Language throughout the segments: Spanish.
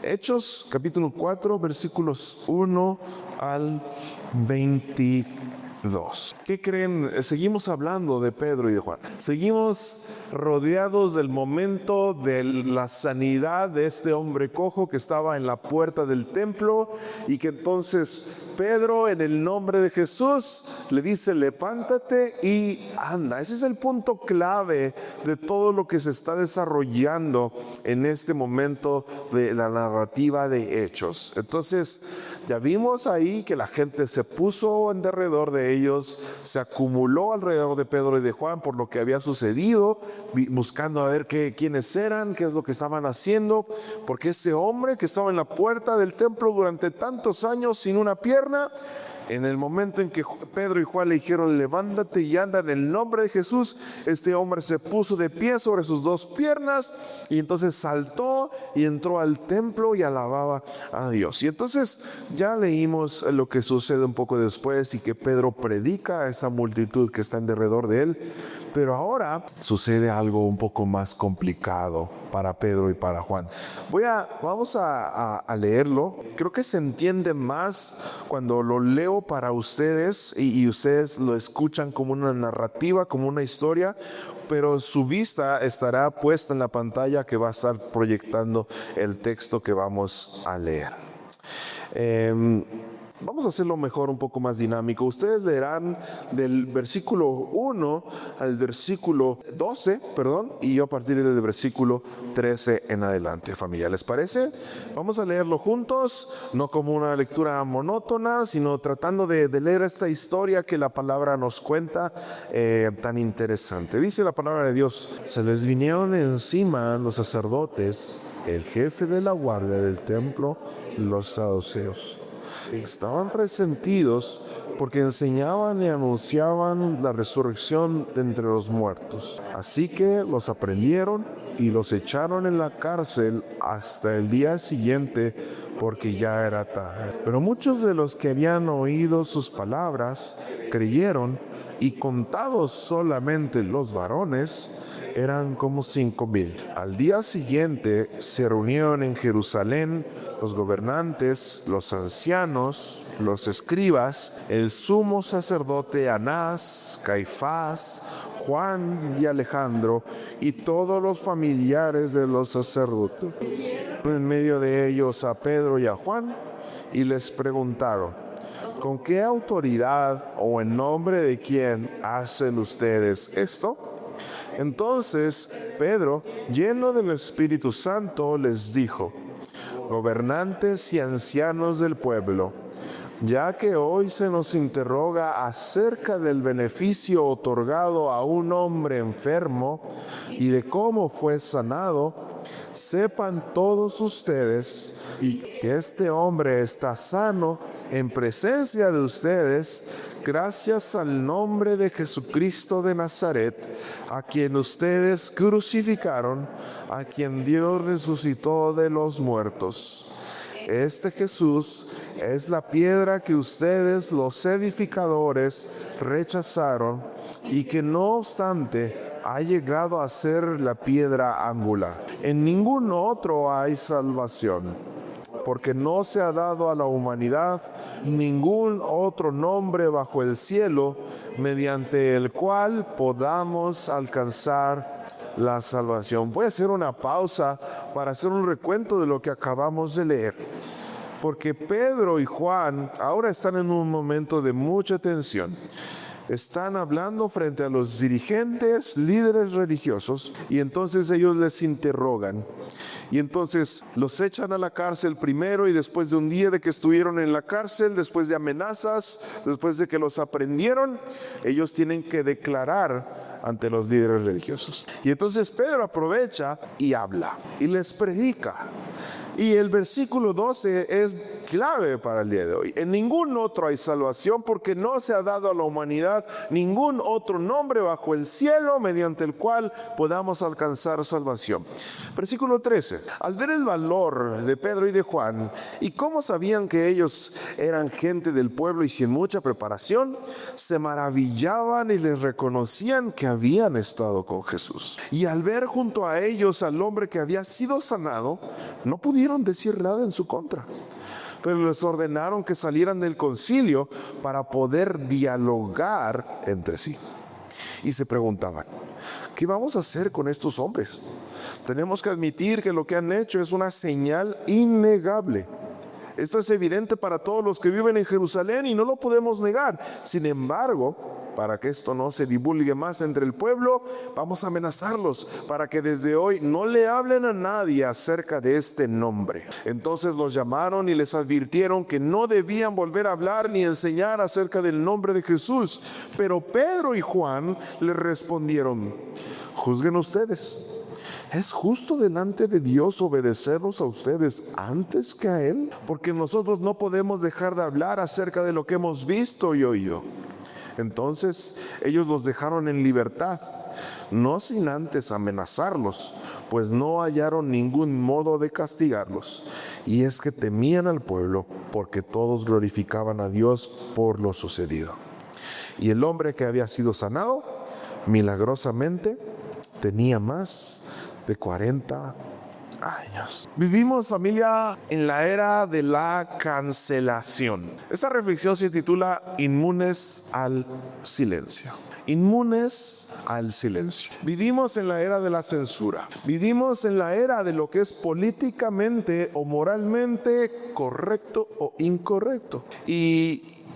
Hechos, capítulo 4, versículos 1 al 22. ¿Qué creen? Seguimos hablando de Pedro y de Juan. Seguimos rodeados del momento de la sanidad de este hombre cojo que estaba en la puerta del templo y que entonces Pedro, en el nombre de Jesús, le dice: levántate y anda. Ese es el punto clave de todo lo que se está desarrollando en este momento de la narrativa de Hechos. Entonces, ya vimos ahí que la gente se puso en derredor de ellos, se acumuló alrededor de Pedro y de Juan por lo que había sucedido, buscando a ver quiénes eran, qué es lo que estaban haciendo, porque ese hombre que estaba en la puerta del templo durante tantos años sin una pierna, en el momento en que Pedro y Juan le dijeron: levántate y anda en el nombre de Jesús, este hombre se puso de pie sobre sus dos piernas y entonces saltó y entró al templo y alababa a Dios. Y entonces ya leímos lo que sucede un poco después y que Pedro predica a esa multitud que está en derredor de él. Pero ahora sucede algo un poco más complicado para Pedro y para Juan. Vamos a leerlo. Creo que se entiende más cuando lo leo para ustedes y ustedes lo escuchan como una narrativa, como una historia, pero su vista estará puesta en la pantalla que va a estar proyectando el texto que vamos a leer. Vamos a hacerlo mejor, un poco más dinámico. Ustedes leerán del versículo 1 al versículo 12, y yo a partir del versículo 13 en adelante, familia. ¿Les parece? Vamos a leerlo juntos, no como una lectura monótona, sino tratando de leer esta historia que la palabra nos cuenta, tan interesante. Dice la palabra de Dios: se les vinieron encima los sacerdotes, el jefe de la guardia del templo, los saduceos. Estaban resentidos porque enseñaban y anunciaban la resurrección de entre los muertos. Así que los aprendieron y los echaron en la cárcel hasta el día siguiente, porque ya era tarde. Pero muchos de los que habían oído sus palabras creyeron, y contados solamente los varones, eran como 5,000. Al día siguiente se reunieron en Jerusalén los gobernantes, los ancianos, los escribas, el sumo sacerdote Anás, Caifás, Juan y Alejandro, y todos los familiares de los sacerdotes. En medio de ellos a Pedro y a Juan, y les preguntaron: ¿con qué autoridad o en nombre de quién hacen ustedes esto? Entonces Pedro, lleno del Espíritu Santo, les dijo: gobernantes y ancianos del pueblo, ya que hoy se nos interroga acerca del beneficio otorgado a un hombre enfermo y de cómo fue sanado, sepan todos ustedes que este hombre está sano en presencia de ustedes, gracias al nombre de Jesucristo de Nazaret, a quien ustedes crucificaron, a quien Dios resucitó de los muertos. Este Jesús es la piedra que ustedes, los edificadores, rechazaron y que no obstante ha llegado a ser la piedra angular. En ningún otro hay salvación, porque no se ha dado a la humanidad ningún otro nombre bajo el cielo mediante el cual podamos alcanzar la salvación. Voy a hacer una pausa para hacer un recuento de lo que acabamos de leer, porque Pedro y Juan ahora están en un momento de mucha tensión. Están hablando frente a los dirigentes, líderes religiosos, y entonces ellos les interrogan. Y entonces los echan a la cárcel primero, y después de un día de que estuvieron en la cárcel, después de amenazas, después de que los aprendieron, ellos tienen que declarar ante los líderes religiosos. Y entonces Pedro aprovecha y habla y les predica. Y el versículo 12 es clave para el día de hoy. En ningún otro hay salvación, porque no se ha dado a la humanidad ningún otro nombre bajo el cielo mediante el cual podamos alcanzar salvación. Versículo 13. Al ver el valor de Pedro y de Juan y cómo sabían que ellos eran gente del pueblo y sin mucha preparación, se maravillaban y les reconocían que habían estado con Jesús. Y al ver junto a ellos al hombre que había sido sanado, no pudieron decir nada en su contra, pero les ordenaron que salieran del concilio para poder dialogar entre sí. Y se preguntaban: ¿qué vamos a hacer con estos hombres? Tenemos que admitir que lo que han hecho es una señal innegable. Esto es evidente para todos los que viven en Jerusalén y no lo podemos negar. Sin embargo, para que esto no se divulgue más entre el pueblo, vamos a amenazarlos para que desde hoy no le hablen a nadie acerca de este nombre. Entonces los llamaron y les advirtieron que no debían volver a hablar ni enseñar acerca del nombre de Jesús. Pero Pedro y Juan les respondieron: juzguen ustedes. ¿Es justo delante de Dios obedecerlos a ustedes antes que a Él? Porque nosotros no podemos dejar de hablar acerca de lo que hemos visto y oído. Entonces ellos los dejaron en libertad, no sin antes amenazarlos, pues no hallaron ningún modo de castigarlos. Y es que temían al pueblo, porque todos glorificaban a Dios por lo sucedido. Y el hombre que había sido sanado, milagrosamente, tenía más de 40 años. Vivimos, familia, en la era de la cancelación. Esta reflexión se titula Inmunes al silencio. Inmunes al silencio. Vivimos en la era de la censura. Vivimos en la era de lo que es políticamente o moralmente correcto o incorrecto.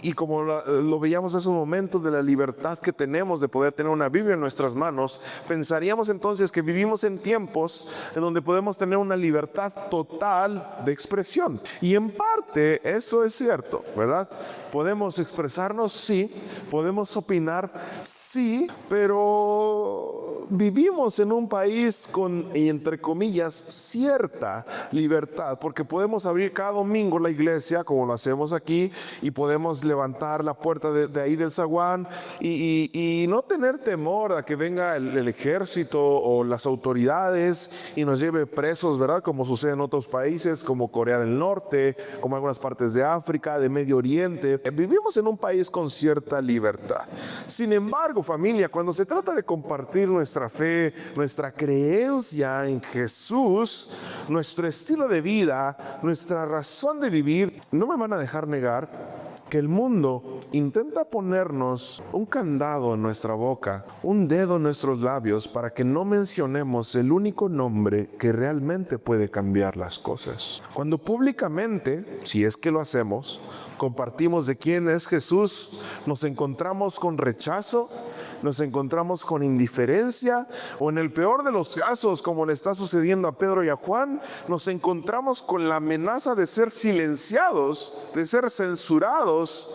Y como lo veíamos hace un momento, de la libertad que tenemos de poder tener una Biblia en nuestras manos, pensaríamos entonces que vivimos en tiempos en donde podemos tener una libertad total de expresión. Y en parte eso es cierto, ¿verdad? Podemos expresarnos, sí. Podemos opinar, sí. Pero vivimos en un país con, entre comillas, cierta libertad, porque podemos abrir cada domingo la iglesia, como lo hacemos aquí, y podemos levantar la puerta de ahí del zaguán y no tener temor a que venga el ejército o las autoridades y nos lleve presos, ¿verdad? Como sucede en otros países como Corea del Norte, como algunas partes de África, de Medio Oriente. Vivimos en un país con cierta libertad. Sin embargo, familia, cuando se trata de compartir nuestra fe, nuestra creencia en Jesús, nuestro estilo de vida, nuestra razón de vivir, no me van a dejar negar que el mundo intenta ponernos un candado en nuestra boca, un dedo en nuestros labios, para que no mencionemos el único nombre que realmente puede cambiar las cosas. Cuando públicamente, si es que lo hacemos, compartimos de quién es Jesús, nos encontramos con rechazo, nos encontramos con indiferencia, o en el peor de los casos, como le está sucediendo a Pedro y a Juan, nos encontramos con la amenaza de ser silenciados, de ser censurados.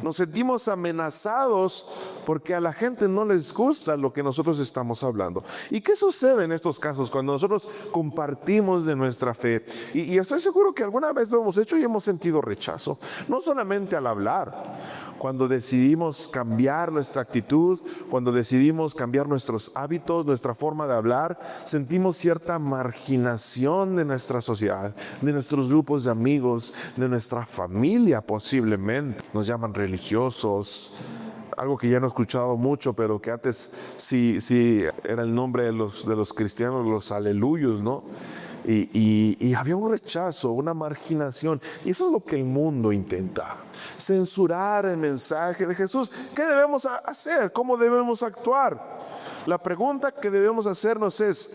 Nos sentimos amenazados porque a la gente no les gusta lo que nosotros estamos hablando. ¿Y qué sucede en estos casos cuando nosotros compartimos de nuestra fe? Y estoy seguro que alguna vez lo hemos hecho y hemos sentido rechazo. No solamente al hablar. Cuando decidimos cambiar nuestra actitud, cuando decidimos cambiar nuestros hábitos, nuestra forma de hablar, sentimos cierta marginación de nuestra sociedad, de nuestros grupos de amigos, de nuestra familia posiblemente. Nos llaman religiosos, algo que ya no he escuchado mucho, pero que antes sí era el nombre de los cristianos, los aleluyos, ¿no? Y había un rechazo, una marginación, y eso es lo que el mundo intenta: censurar el mensaje de Jesús. ¿Qué debemos hacer? ¿Cómo debemos actuar? La pregunta que debemos hacernos es: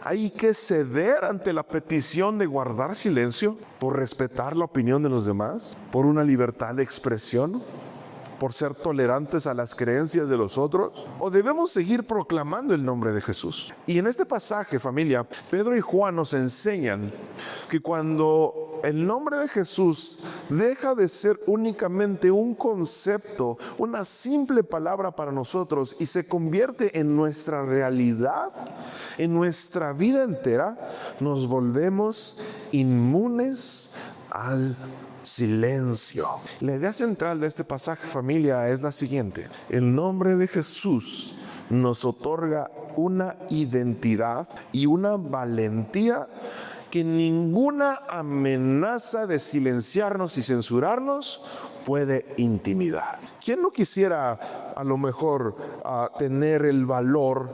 ¿hay que ceder ante la petición de guardar silencio por respetar la opinión de los demás? ¿Por una libertad de expresión? ¿Por ser tolerantes a las creencias de los otros? ¿O debemos seguir proclamando el nombre de Jesús? Y en este pasaje, familia, Pedro y Juan nos enseñan que cuando el nombre de Jesús deja de ser únicamente un concepto, una simple palabra para nosotros, y se convierte en nuestra realidad, en nuestra vida entera, nos volvemos inmunes al silencio. La idea central de este pasaje, familia, es la siguiente. El nombre de Jesús nos otorga una identidad y una valentía que ninguna amenaza de silenciarnos y censurarnos puede intimidar. ¿Quién no quisiera a lo mejor tener el valor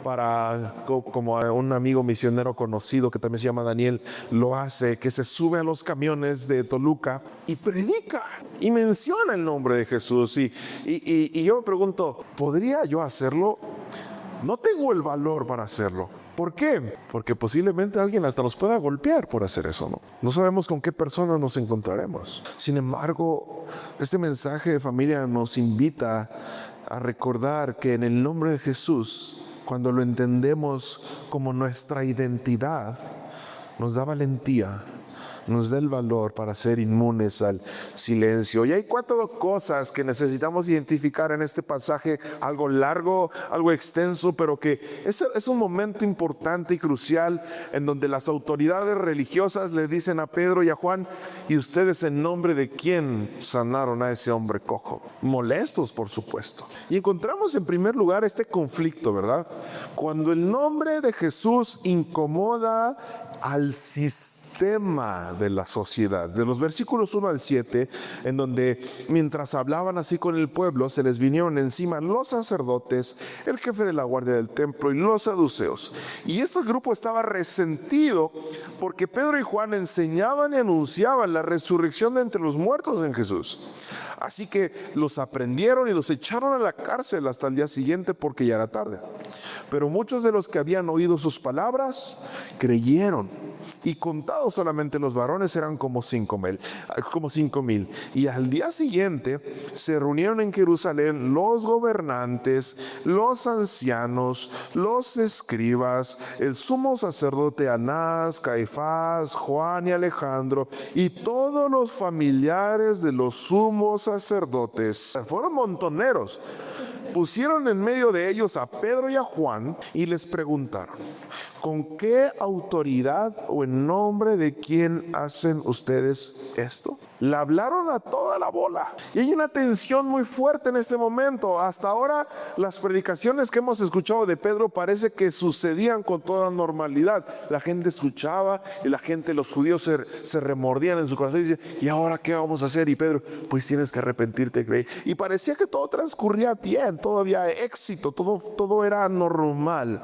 para, como un amigo misionero conocido que también se llama Daniel lo hace, que se sube a los camiones de Toluca y predica y menciona el nombre de Jesús? Y yo me pregunto, ¿podría yo hacerlo? No tengo el valor para hacerlo. ¿Por qué? Porque posiblemente alguien hasta nos pueda golpear por hacer eso, ¿no? No sabemos con qué persona nos encontraremos. Sin embargo, este mensaje de familia nos invita a recordar que en el nombre de Jesús, cuando lo entendemos como nuestra identidad, nos da valentía, nos da el valor para ser inmunes al silencio. Y hay 4 cosas que necesitamos identificar en este pasaje, algo largo, algo extenso, pero que es un momento importante y crucial en donde las autoridades religiosas le dicen a Pedro y a Juan: ¿y ustedes en nombre de quién sanaron a ese hombre cojo? Molestos, por supuesto. Y encontramos en primer lugar este conflicto, ¿verdad? Cuando el nombre de Jesús incomoda al sistema de la sociedad. De los versículos 1 al 7, en donde mientras hablaban así con el pueblo, se les vinieron encima los sacerdotes, el jefe de la guardia del templo y los saduceos. Y este grupo estaba resentido porque Pedro y Juan enseñaban y anunciaban la resurrección de entre los muertos en Jesús. Así que los aprendieron y los echaron a la cárcel hasta el día siguiente, porque ya era tarde. Pero muchos de los que habían oído sus palabras creyeron, y contados solamente los varones eran como 5,000. Y al día siguiente se reunieron en Jerusalén los gobernantes, los ancianos, los escribas, el sumo sacerdote Anás, Caifás, Juan y Alejandro, y todos los familiares de los sumos sacerdotes. Fueron montoneros. Pusieron en medio de ellos a Pedro y a Juan y les preguntaron: ¿con qué autoridad o en nombre de quién hacen ustedes esto? Le hablaron a toda la bola. Y hay una tensión muy fuerte en este momento. Hasta ahora las predicaciones que hemos escuchado de Pedro parece que sucedían con toda normalidad. La gente escuchaba y los judíos se remordían en su corazón y decían: ¿y ahora qué vamos a hacer? Y Pedro: pues tienes que arrepentirte, creer. Y parecía que todo transcurría bien, todo había éxito, todo era normal.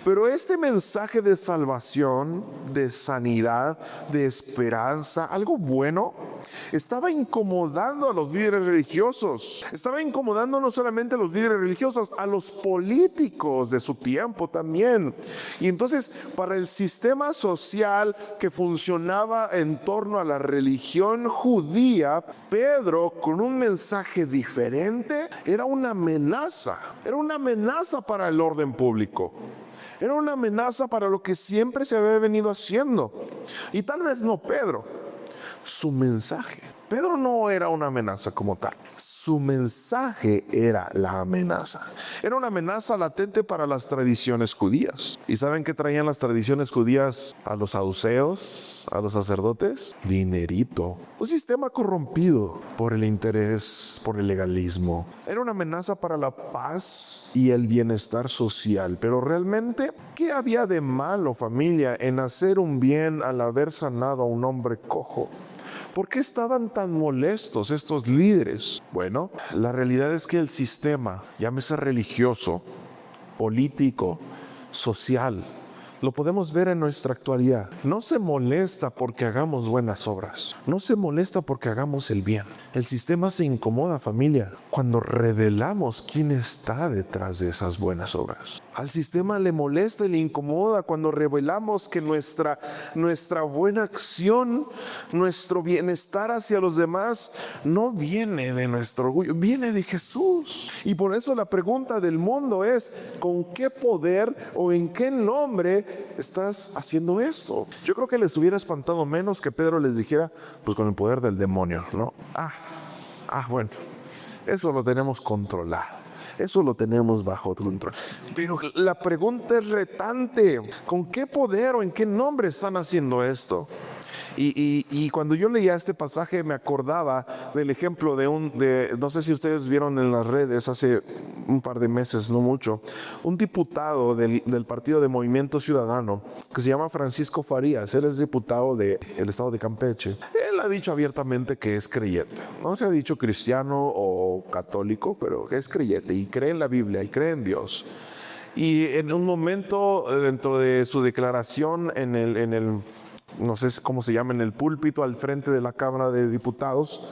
Pero este mensaje de salvación, de sanidad, de esperanza, algo bueno, estaba incomodando a los líderes religiosos. Estaba incomodando no solamente a los líderes religiosos, a los políticos de su tiempo también. Y entonces, para el sistema social que funcionaba en torno a la religión judía, Pedro, con un mensaje diferente, era una amenaza. Era una amenaza para el orden público. Era una amenaza para lo que siempre se había venido haciendo. Y tal vez no Pedro, su mensaje. Pedro no era una amenaza como tal. Su mensaje era la amenaza. Era una amenaza latente para las tradiciones judías. ¿Y saben qué traían las tradiciones judías a los saduceos, a los sacerdotes? Dinerito. Un sistema corrompido por el interés, por el legalismo. Era una amenaza para la paz y el bienestar social. Pero realmente, ¿qué había de malo, familia, en hacer un bien al haber sanado a un hombre cojo? ¿Por qué estaban tan molestos estos líderes? Bueno, la realidad es que el sistema, llámese religioso, político, social, lo podemos ver en nuestra actualidad. No se molesta porque hagamos buenas obras. No se molesta porque hagamos el bien. El sistema se incomoda, familia, cuando revelamos quién está detrás de esas buenas obras. Al sistema le molesta y le incomoda cuando revelamos que nuestra buena acción, nuestro bienestar hacia los demás, no viene de nuestro orgullo, viene de Jesús. Y por eso la pregunta del mundo es: ¿con qué poder o en qué nombre estás haciendo esto? Yo creo que les hubiera espantado menos que Pedro les dijera: pues con el poder del demonio, ¿no? Bueno, eso lo tenemos controlado. Eso lo tenemos bajo control. Pero la pregunta es retante: ¿con qué poder o en qué nombre están haciendo esto? Y cuando yo leía este pasaje me acordaba del ejemplo no sé si ustedes vieron en las redes hace un par de meses, no mucho, un diputado del Partido de Movimiento Ciudadano que se llama Francisco Farías. Él es diputado del estado de Campeche. Él ha dicho abiertamente que es creyente. No se ha dicho cristiano o católico, pero que es creyente y cree en la Biblia y cree en Dios. Y en un momento dentro de su declaración en el no sé cómo se llama, en el púlpito al frente de la Cámara de Diputados,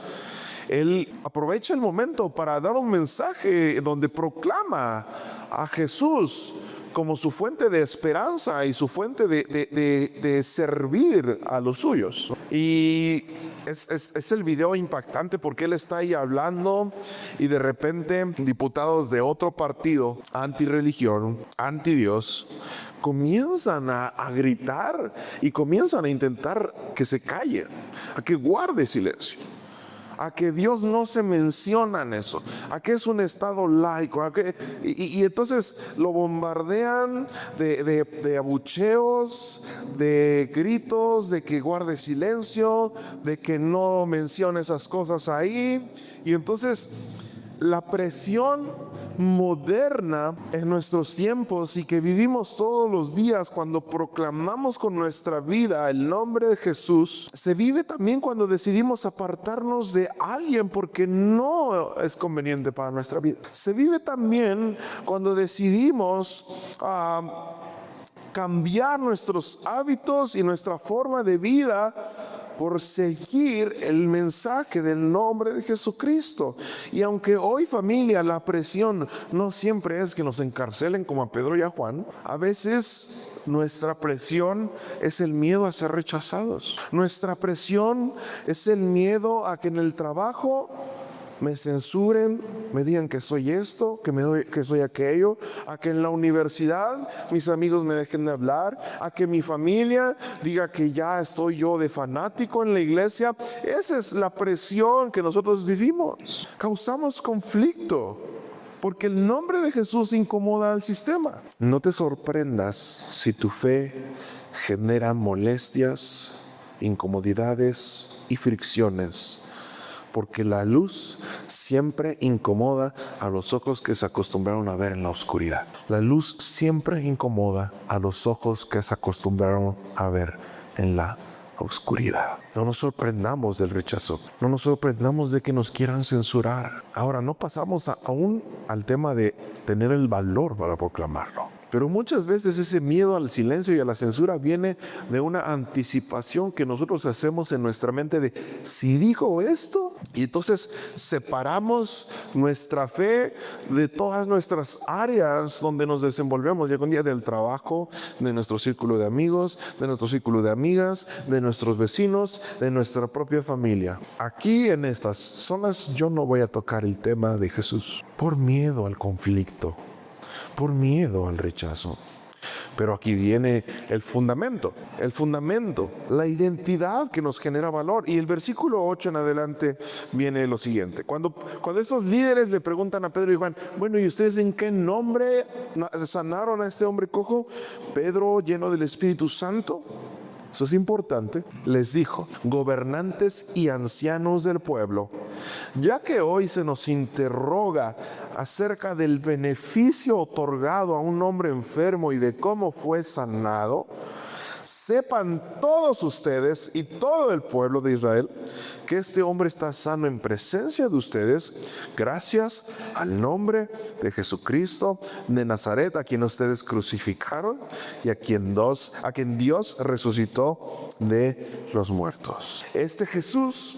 él aprovecha el momento para dar un mensaje donde proclama a Jesús como su fuente de esperanza y su fuente de servir a los suyos. Y es el video impactante porque él está ahí hablando y de repente diputados de otro partido, antirreligión, antidios, comienzan a gritar y comienzan a intentar que se calle, a que guarde silencio, a que Dios no se menciona en eso, a que es un estado laico, y entonces lo bombardean de abucheos, de gritos, de que guarde silencio, de que no mencione esas cosas ahí. Y entonces la presión moderna en nuestros tiempos y que vivimos todos los días cuando proclamamos con nuestra vida el nombre de Jesús, se vive también cuando decidimos apartarnos de alguien porque no es conveniente para nuestra vida. Se vive también cuando decidimos cambiar nuestros hábitos y nuestra forma de vida por seguir el mensaje del nombre de Jesucristo. Y aunque hoy, familia, la presión no siempre es que nos encarcelen como a Pedro y a Juan, a veces nuestra presión es el miedo a ser rechazados. Nuestra presión es el miedo a que en el trabajo me censuren, me digan que soy esto, que soy aquello, a que en la universidad mis amigos me dejen de hablar, a que mi familia diga que ya estoy yo de fanático en la iglesia. Esa es la presión que nosotros vivimos. Causamos conflicto porque el nombre de Jesús incomoda al sistema. No te sorprendas si tu fe genera molestias, incomodidades y fricciones, porque la luz siempre incomoda a los ojos que se acostumbraron a ver en la oscuridad. La luz siempre incomoda a los ojos que se acostumbraron a ver en la oscuridad. No nos sorprendamos del rechazo. No nos sorprendamos de que nos quieran censurar. Ahora, no pasamos aún al tema de tener el valor para proclamarlo. Pero muchas veces ese miedo al silencio y a la censura viene de una anticipación que nosotros hacemos en nuestra mente de si digo esto, y entonces separamos nuestra fe de todas nuestras áreas donde nos desenvolvemos. Llega un día del trabajo, de nuestro círculo de amigos, de nuestro círculo de amigas, de nuestros vecinos, de nuestra propia familia. Aquí en estas zonas yo no voy a tocar el tema de Jesús por miedo al conflicto, por miedo al rechazo. Pero aquí viene el fundamento, la identidad que nos genera valor. Y el versículo 8 en adelante viene lo siguiente. Cuando estos líderes le preguntan a Pedro y Juan, bueno, ¿y ustedes en qué nombre sanaron a este hombre cojo? Pedro, lleno del Espíritu Santo, eso es importante, les dijo, gobernantes y ancianos del pueblo, ya que hoy se nos interroga acerca del beneficio otorgado a un hombre enfermo y de cómo fue sanado, sepan todos ustedes y todo el pueblo de Israel que este hombre está sano en presencia de ustedes gracias al nombre de Jesucristo de Nazaret, a quien ustedes crucificaron y a quien Dios resucitó de los muertos. Este Jesús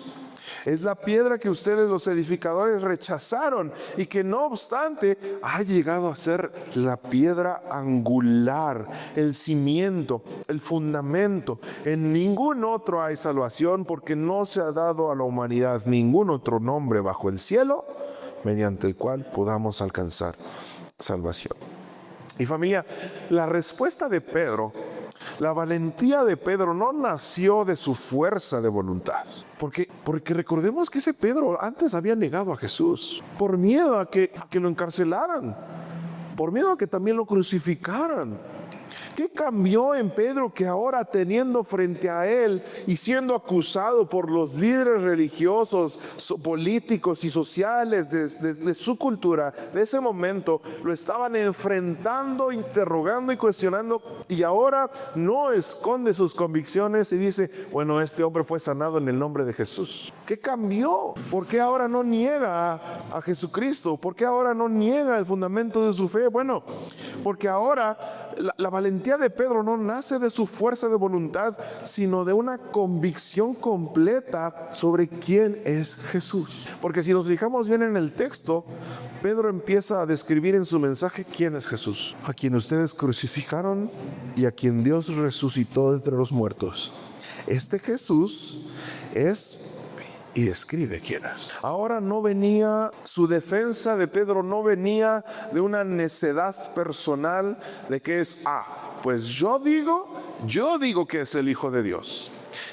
es la piedra que ustedes los edificadores rechazaron y que no obstante ha llegado a ser la piedra angular, el cimiento, el fundamento. En ningún otro hay salvación porque no se ha dado a la humanidad ningún otro nombre bajo el cielo mediante el cual podamos alcanzar salvación. Y familia, la respuesta de Pedro, la valentía de Pedro no nació de su fuerza de voluntad. Porque recordemos que ese Pedro antes había negado a Jesús por miedo a que lo encarcelaran, por miedo a que también lo crucificaran. ¿Qué cambió en Pedro que ahora, teniendo frente a él y siendo acusado por los líderes religiosos, políticos y sociales de su cultura, de ese momento, lo estaban enfrentando, interrogando y cuestionando, y ahora no esconde sus convicciones y dice, bueno, este hombre fue sanado en el nombre de Jesús? ¿Qué cambió? ¿Por qué ahora no niega a Jesucristo? ¿Por qué ahora no niega el fundamento de su fe? Bueno, porque ahora la valentía de Pedro no nace de su fuerza de voluntad, sino de una convicción completa sobre quién es Jesús. Porque si nos fijamos bien en el texto, Pedro empieza a describir en su mensaje quién es Jesús, a quien ustedes crucificaron y a quien Dios resucitó de entre los muertos. Este Jesús es... y describe quién es. Ahora no venía, su defensa de Pedro no venía de una necedad personal de que es, pues yo digo que es el Hijo de Dios.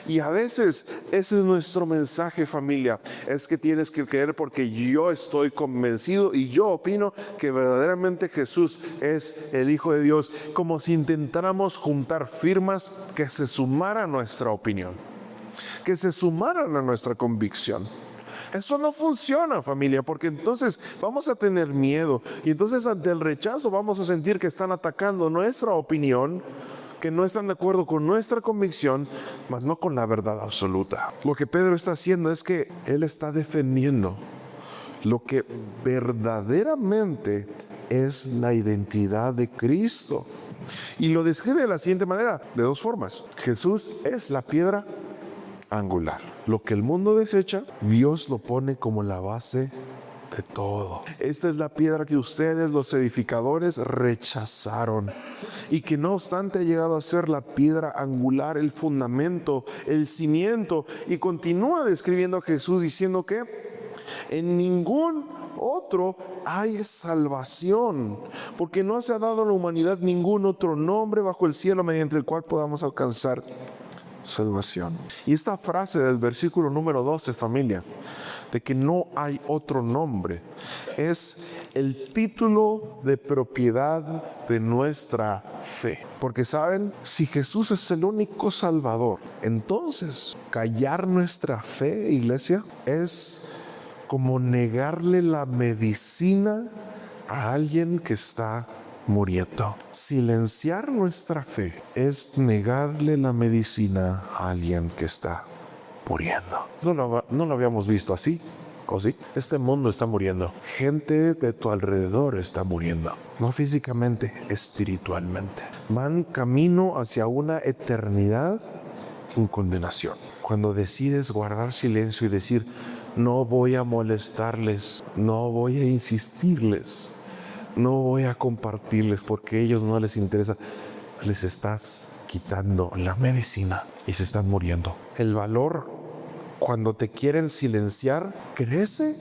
Y a veces ese es nuestro mensaje, familia, es que tienes que creer porque yo estoy convencido y yo opino que verdaderamente Jesús es el Hijo de Dios, como si intentáramos juntar firmas que se sumaran a nuestra opinión, que se sumaran a nuestra convicción. Eso no funciona, familia, porque entonces vamos a tener miedo y entonces ante el rechazo vamos a sentir que están atacando nuestra opinión, que no están de acuerdo con nuestra convicción, mas no con la verdad absoluta. Lo que Pedro está haciendo es que él está defendiendo lo que verdaderamente es la identidad de Cristo. Y lo describe de la siguiente manera, de dos formas. Jesús es la piedra angular. Lo que el mundo desecha, Dios lo pone como la base de todo. Esta es la piedra que ustedes, los edificadores, rechazaron y que no obstante ha llegado a ser la piedra angular, el fundamento, el cimiento. Y continúa describiendo a Jesús diciendo que en ningún otro hay salvación, porque no se ha dado a la humanidad ningún otro nombre bajo el cielo mediante el cual podamos alcanzar salvación. Y esta frase del versículo número 12, familia, de que no hay otro nombre, es el título de propiedad de nuestra fe. Porque saben, si Jesús es el único Salvador, entonces callar nuestra fe, iglesia, es como negarle la medicina a alguien que está muriendo. Silenciar nuestra fe es negarle la medicina a alguien que está muriendo. No lo habíamos visto así, ¿o sí? Este mundo está muriendo. Gente de tu alrededor está muriendo. No físicamente, espiritualmente. Van camino hacia una eternidad en condenación. Cuando decides guardar silencio y decir, no voy a molestarles, no voy a insistirles, no voy a compartirles porque a ellos no les interesa, les estás quitando la medicina y se están muriendo. El valor, cuando te quieren silenciar, crece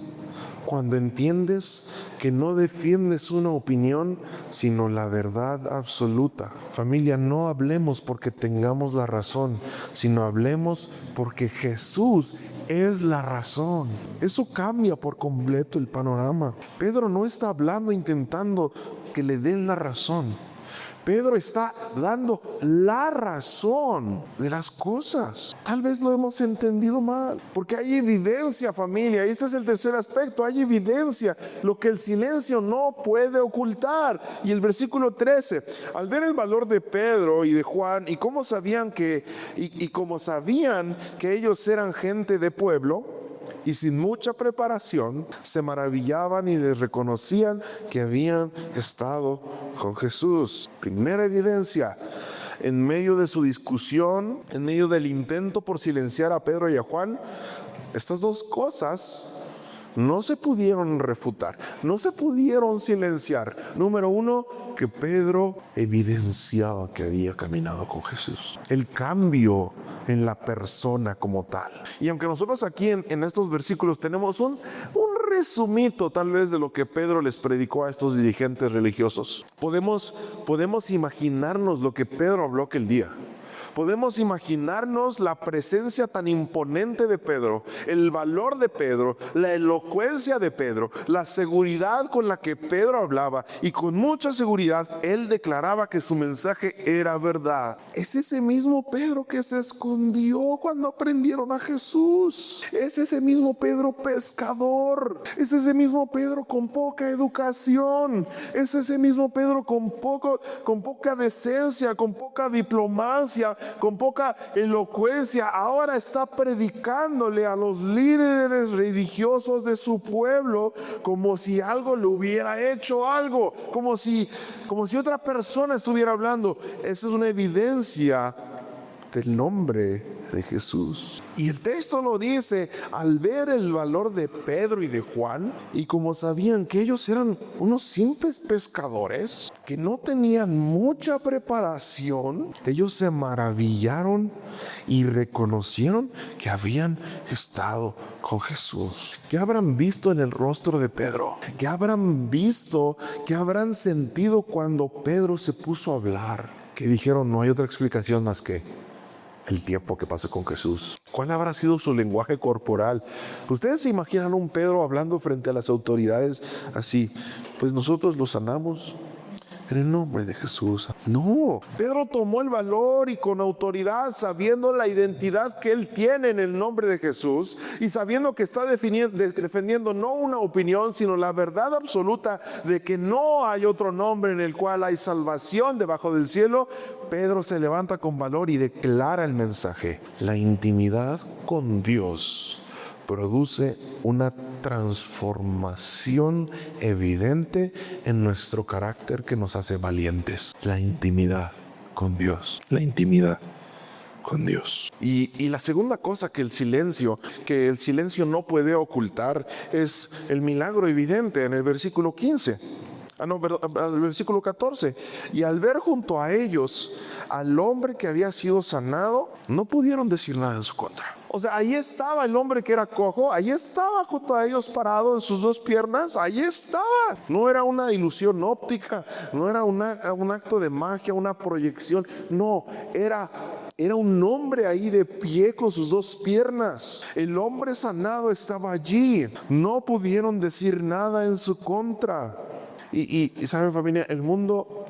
cuando entiendes que no defiendes una opinión, sino la verdad absoluta. Familia, no hablemos porque tengamos la razón, sino hablemos porque Jesús es la razón. Eso cambia por completo el panorama. Pedro no está hablando intentando que le den la razón. Pedro está dando la razón de las cosas. Tal vez lo hemos entendido mal, porque hay evidencia, familia. Y este es el tercer aspecto, hay evidencia, lo que el silencio no puede ocultar. Y el versículo 13, al ver el valor de Pedro y de Juan, y cómo sabían que ellos eran gente de pueblo, y sin mucha preparación, se maravillaban y les reconocían que habían estado con Jesús. Primera evidencia, en medio de su discusión, en medio del intento por silenciar a Pedro y a Juan, estas dos cosas no se pudieron refutar, no se pudieron silenciar. Número uno, que Pedro evidenciaba que había caminado con Jesús. El cambio en la persona como tal. Y aunque nosotros aquí en estos versículos tenemos un resumito tal vez de lo que Pedro les predicó a estos dirigentes religiosos, podemos imaginarnos lo que Pedro habló aquel día. Podemos imaginarnos la presencia tan imponente de Pedro, el valor de Pedro, la elocuencia de Pedro, la seguridad con la que Pedro hablaba, y con mucha seguridad él declaraba que su mensaje era verdad. Es ese mismo Pedro que se escondió cuando prendieron a Jesús. Es ese mismo Pedro pescador. Es ese mismo Pedro con poca educación. Es ese mismo Pedro con poca decencia, con poca diplomacia, con poca elocuencia. Ahora está predicándole a los líderes religiosos de su pueblo como si algo le hubiera hecho algo, como si otra persona estuviera hablando. Esa es una evidencia del nombre de Jesús. Y el texto lo dice: al ver el valor de Pedro y de Juan, y como sabían que ellos eran unos simples pescadores que no tenían mucha preparación, ellos se maravillaron y reconocieron que habían estado con Jesús. ¿Qué habrán visto en el rostro de Pedro? ¿Qué habrán visto? ¿Qué habrán sentido cuando Pedro se puso a hablar? Que dijeron: no hay otra explicación más que el tiempo que pasó con Jesús. ¿Cuál habrá sido su lenguaje corporal? ¿Ustedes se imaginan a un Pedro hablando frente a las autoridades así? Pues nosotros lo sanamos en el nombre de Jesús. No, Pedro tomó el valor y con autoridad, sabiendo la identidad que él tiene en el nombre de Jesús y sabiendo que está defendiendo no una opinión, sino la verdad absoluta de que no hay otro nombre en el cual hay salvación debajo del cielo. Pedro se levanta con valor y declara el mensaje. La intimidad con Dios produce una transformación evidente en nuestro carácter que nos hace valientes. La intimidad con Dios. La intimidad con Dios. Y la segunda cosa que el silencio no puede ocultar es el milagro evidente en el versículo 15. El versículo 14. Y al ver junto a ellos al hombre que había sido sanado, no pudieron decir nada en su contra. O sea, ahí estaba el hombre que era cojo, ahí estaba junto a ellos parado en sus dos piernas, ahí estaba. No era una ilusión óptica, no era un acto de magia, una proyección, no, era un hombre ahí de pie con sus dos piernas. El hombre sanado estaba allí, no pudieron decir nada en su contra. Y saben, familia, el mundo,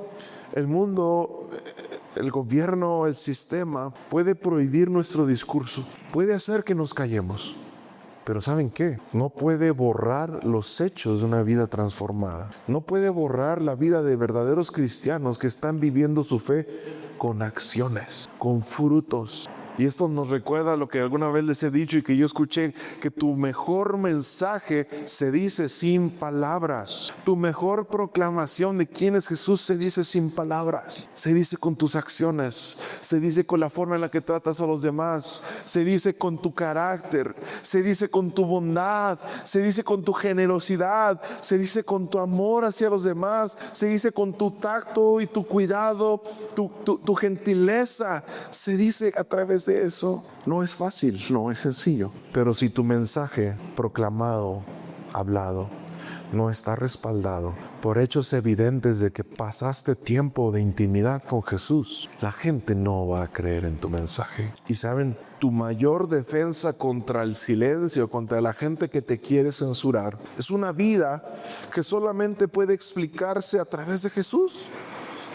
el gobierno, el sistema puede prohibir nuestro discurso, puede hacer que nos callemos, pero ¿saben qué? No puede borrar los hechos de una vida transformada, no puede borrar la vida de verdaderos cristianos que están viviendo su fe con acciones, con frutos. Y esto nos recuerda lo que alguna vez les he dicho y que yo escuché, que tu mejor mensaje se dice sin palabras. Tu mejor proclamación de quién es Jesús se dice sin palabras. Se dice con tus acciones, se dice con la forma en la que tratas a los demás, se dice con tu carácter, se dice con tu bondad, se dice con tu generosidad, se dice con tu amor hacia los demás, se dice con tu tacto y tu cuidado, tu gentileza, se dice a través de eso. No es fácil, no es sencillo, pero si tu mensaje proclamado, hablado, no está respaldado por hechos evidentes de que pasaste tiempo de intimidad con Jesús, la gente no va a creer en tu mensaje. Y saben, tu mayor defensa contra el silencio, contra la gente que te quiere censurar, es una vida que solamente puede explicarse a través de Jesús.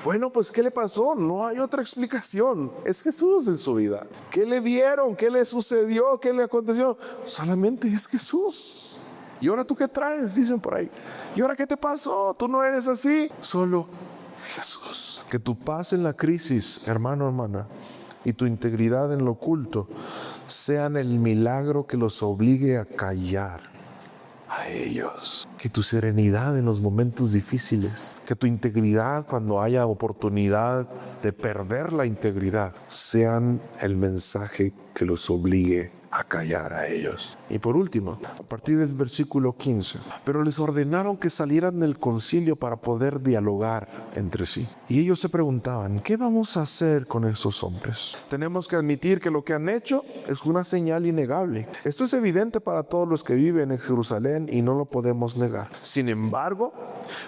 Bueno, pues ¿qué le pasó? No hay otra explicación. Es Jesús en su vida. ¿Qué le dieron? ¿Qué le sucedió? ¿Qué le aconteció? Solamente es Jesús. ¿Y ahora tú qué traes? Dicen por ahí. ¿Y ahora qué te pasó? ¿Tú no eres así? Solo Jesús. Que tu paz en la crisis, hermano, hermana, y tu integridad en lo oculto sean el milagro que los obligue a callar a ellos. Que tu serenidad en los momentos difíciles, que tu integridad cuando haya oportunidad de perder la integridad, sean el mensaje que los obligue a a callar a ellos. Y por último, a partir del versículo 15, pero les ordenaron que salieran del concilio para poder dialogar entre sí. Y ellos se preguntaban, ¿qué vamos a hacer con estos hombres? Tenemos que admitir que lo que han hecho es una señal innegable. Esto es evidente para todos los que viven en Jerusalén y no lo podemos negar. Sin embargo,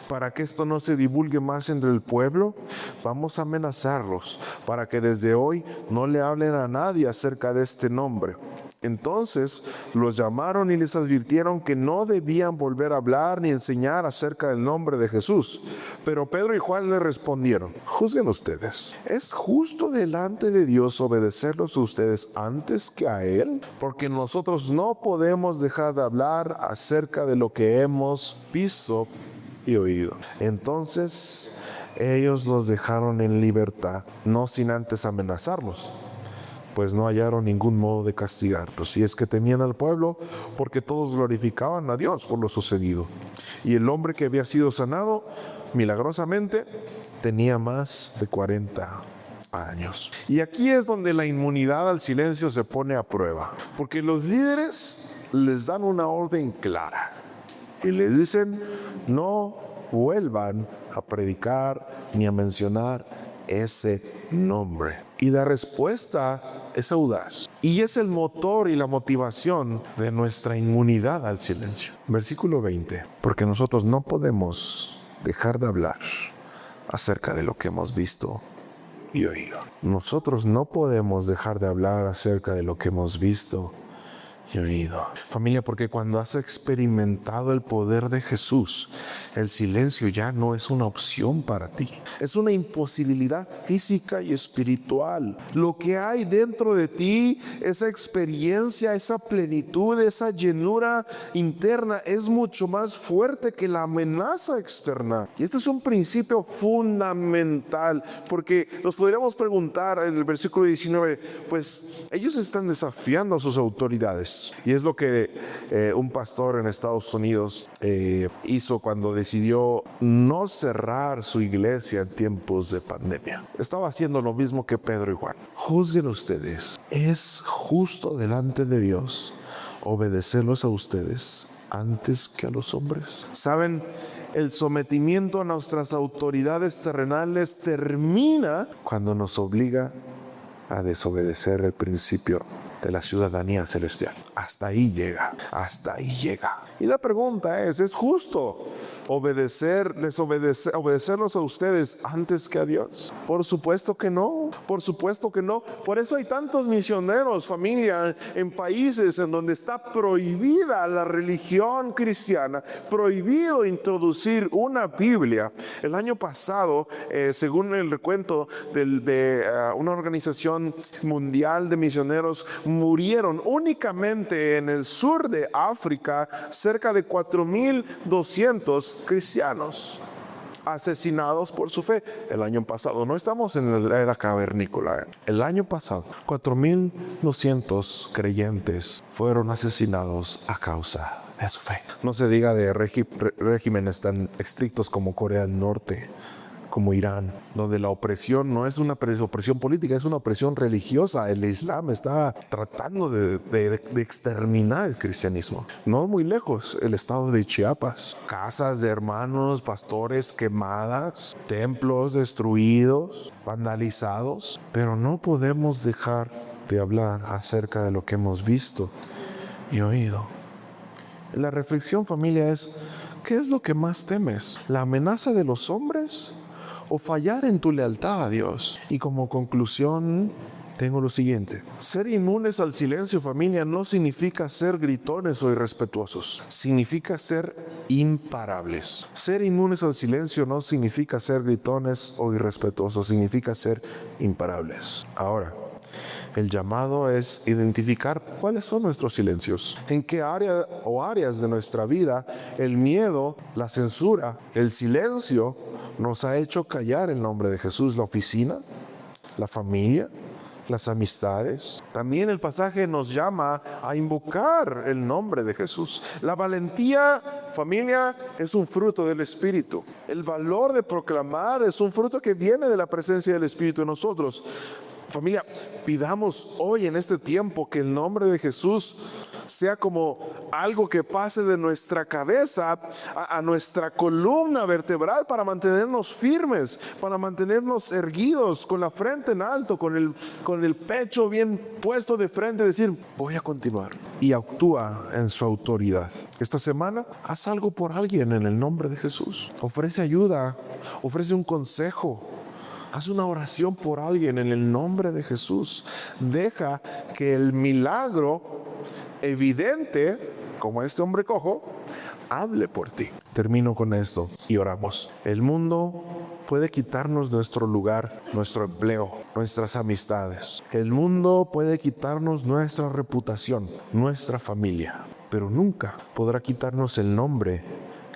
para que esto no se divulgue más entre el pueblo, vamos a amenazarlos para que desde hoy no le hablen a nadie acerca de este nombre. Entonces los llamaron y les advirtieron que no debían volver a hablar ni enseñar acerca del nombre de Jesús. Pero Pedro y Juan le respondieron, juzguen ustedes. ¿Es justo delante de Dios obedecerlos a ustedes antes que a Él? Porque nosotros no podemos dejar de hablar acerca de lo que hemos visto y oído. Entonces ellos los dejaron en libertad, no sin antes amenazarlos, pues no hallaron ningún modo de castigarlos. Y es que temían al pueblo, porque todos glorificaban a Dios por lo sucedido. Y el hombre que había sido sanado milagrosamente tenía más de 40 años. Y aquí es donde la inmunidad al silencio se pone a prueba, porque los líderes les dan una orden clara y les dicen, no vuelvan a predicar ni a mencionar ese nombre. Y la respuesta es audaz. Y es el motor y la motivación de nuestra inmunidad al silencio. Versículo 20. Porque nosotros no podemos dejar de hablar acerca de lo que hemos visto y oído. Nosotros no podemos dejar de hablar acerca de lo que hemos visto y oído. Familia, porque cuando has experimentado el poder de Jesús, el silencio ya no es una opción para ti. Es una imposibilidad física y espiritual. Lo que hay dentro de ti, esa experiencia, esa plenitud, esa llenura interna es mucho más fuerte que la amenaza externa. Y este es un principio fundamental, porque nos podríamos preguntar en el versículo 19, pues ellos están desafiando a sus autoridades. Y es lo que un pastor en Estados Unidos hizo cuando decidió no cerrar su iglesia en tiempos de pandemia. Estaba haciendo lo mismo que Pedro y Juan. Juzguen ustedes. ¿Es justo delante de Dios obedecerlos a ustedes antes que a los hombres? ¿Saben? El sometimiento a nuestras autoridades terrenales termina cuando nos obliga a desobedecer el principio de la ciudadanía celestial. Hasta ahí llega, hasta ahí llega. Y la pregunta ¿es justo obedecerlos a ustedes antes que a Dios? Por supuesto que no, por supuesto que no. Por eso hay tantos misioneros, familia, en países en donde está prohibida la religión cristiana, prohibido introducir una Biblia. El año pasado, según el recuento de una organización mundial de misioneros, murieron únicamente en el sur de África cerca de 4,200 cristianos asesinados por su fe. El año pasado, no estamos en la era cavernícola, el año pasado 4,200 creyentes fueron asesinados a causa de su fe. No se diga de regímenes tan estrictos como Corea del Norte, como Irán, donde la opresión no es una opresión política, es una opresión religiosa. El Islam está tratando de exterminar el cristianismo. No muy lejos, el estado de Chiapas. Casas de hermanos, pastores quemadas, templos destruidos, vandalizados. Pero no podemos dejar de hablar acerca de lo que hemos visto y oído. La reflexión, familia, es: ¿qué es lo que más temes? ¿La amenaza de los hombres o fallar en tu lealtad a Dios? Y como conclusión tengo lo siguiente: ser inmunes al silencio, familia, no significa ser gritones o irrespetuosos. Significa ser imparables. Ser inmunes al silencio no significa ser gritones o irrespetuosos. Significa ser imparables. Ahora, el llamado es identificar cuáles son nuestros silencios, en qué área o áreas de nuestra vida el miedo, la censura, el silencio nos ha hecho callar el nombre de Jesús. La oficina, la familia, las amistades. También el pasaje nos llama a invocar el nombre de Jesús. La valentía, familia, es un fruto del Espíritu. El valor de proclamar es un fruto que viene de la presencia del Espíritu en nosotros. Familia, pidamos hoy en este tiempo que el nombre de Jesús sea como algo que pase de nuestra cabeza a nuestra columna vertebral para mantenernos firmes, para mantenernos erguidos, con la frente en alto, con el pecho bien puesto de frente, decir, voy a continuar. Y actúa en su autoridad. Esta semana, haz algo por alguien en el nombre de Jesús. Ofrece ayuda, ofrece un consejo. Haz una oración por alguien en el nombre de Jesús. Deja que el milagro evidente, como este hombre cojo, hable por ti. Termino con esto y oramos. El mundo puede quitarnos nuestro lugar, nuestro empleo, nuestras amistades. El mundo puede quitarnos nuestra reputación, nuestra familia, pero nunca podrá quitarnos el nombre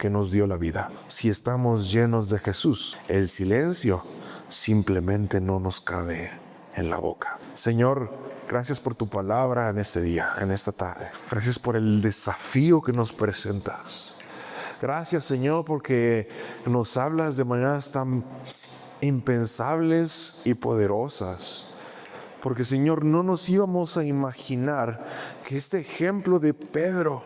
que nos dio la vida. Si estamos llenos de Jesús, el silencio simplemente no nos cabe en la boca. Señor, gracias por tu palabra en este día, en esta tarde. Gracias por el desafío que nos presentas. Gracias, Señor, porque nos hablas de maneras tan impensables y poderosas. Porque, Señor, no nos íbamos a imaginar que este ejemplo de Pedro,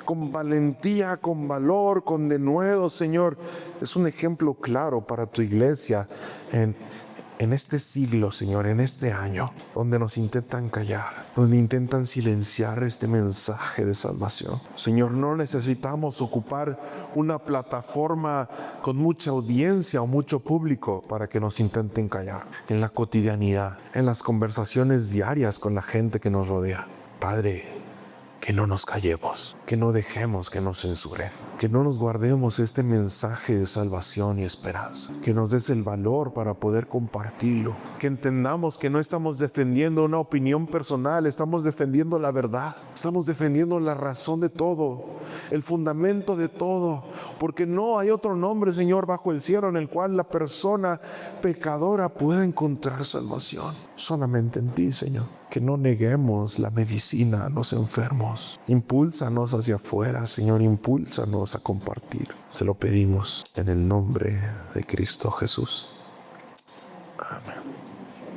con valentía, con valor, con denuedo, Señor, es un ejemplo claro para tu iglesia en este siglo, Señor, en este año, donde nos intentan callar, donde intentan silenciar este mensaje de salvación. Señor, no necesitamos ocupar una plataforma con mucha audiencia o mucho público para que nos intenten callar. En la cotidianidad, en las conversaciones diarias con la gente que nos rodea. Padre, que no nos callemos, que no dejemos que nos censuren, que no nos guardemos este mensaje de salvación y esperanza, que nos des el valor para poder compartirlo, que entendamos que no estamos defendiendo una opinión personal, estamos defendiendo la verdad, estamos defendiendo la razón de todo, el fundamento de todo, porque no hay otro nombre, Señor, bajo el cielo en el cual la persona pecadora pueda encontrar salvación, solamente en ti, Señor. Que no neguemos la medicina a los enfermos. Impúlsanos hacia afuera, Señor, impúlsanos a compartir. Se lo pedimos en el nombre de Cristo Jesús.